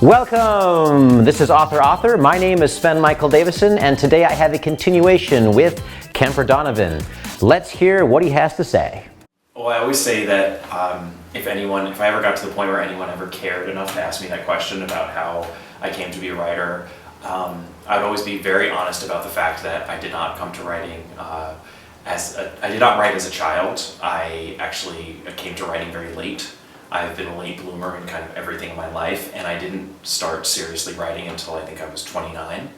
Welcome! This is Author. My name is Sven Davison, and today I have a continuation with Kemper Donovan. Let's hear what he has to say. Well, I always say that if I ever got to the point where anyone ever cared enough to ask me that question about how I came to be a writer, I would always be very honest about the fact that I did not come to writing I did not write as a child. I actually came to writing very late. I've been a late bloomer in kind of everything in my life, and I didn't start seriously writing until I think I was 29.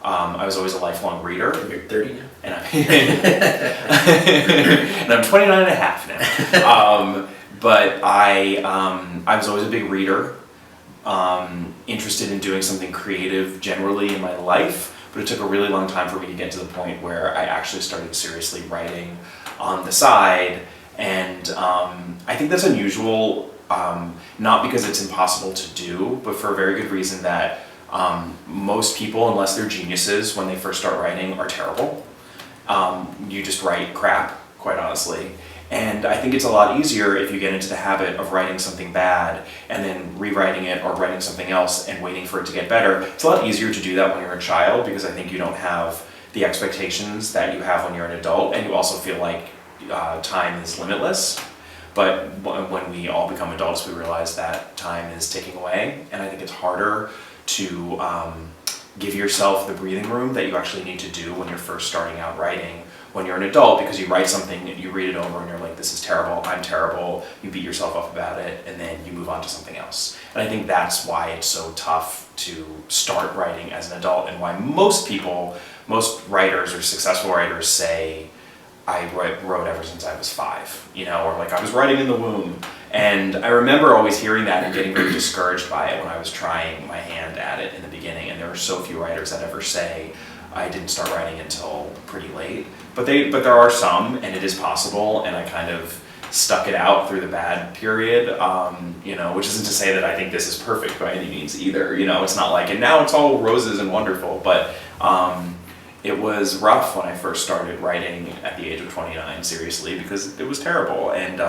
I was always a lifelong reader. You're 30 now? And I'm 29 and a half now. But I was always a big reader, interested in doing something creative generally in my life, but it took a really long time for me to get to the point where I actually started seriously writing on the side. And I think that's unusual, not because it's impossible to do, but for a very good reason that most people, unless they're geniuses, when they first start writing, are terrible. You just write crap, quite honestly. And I think it's a lot easier if you get into the habit of writing something bad and then rewriting it or writing something else and waiting for it to get better. It's a lot easier to do that when you're a child because I think you don't have the expectations that you have when you're an adult, and you also feel like time is limitless. But when we all become adults, we realize that time is ticking away, and I think it's harder to give yourself the breathing room that you actually need to do when you're first starting out writing when you're an adult, because you write something, you read it over and you're like, this is terrible, I'm terrible, you beat yourself up about it, and then you move on to something else. And I think that's why it's so tough to start writing as an adult, and why most writers or successful writers say, I wrote ever since I was 5, or like I was writing in the womb. And I remember always hearing that and getting very discouraged by it when I was trying my hand at it in the beginning. And there are so few writers that ever say, I didn't start writing until pretty late. But there are some, and it is possible, and I kind of stuck it out through the bad period, which isn't to say that I think this is perfect by any means either. It's not like, and now it's all roses and wonderful, but it was rough when I first started writing at the age of 29, seriously, because it was terrible. And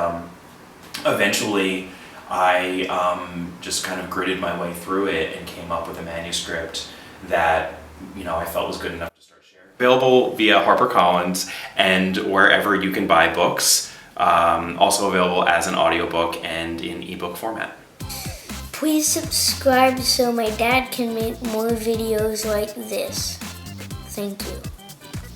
eventually I just kind of gritted my way through it and came up with a manuscript that I felt was good enough to start sharing. Available via HarperCollins and wherever you can buy books. Also available as an audiobook and in ebook format. Please subscribe so my dad can make more videos like this. Thank you.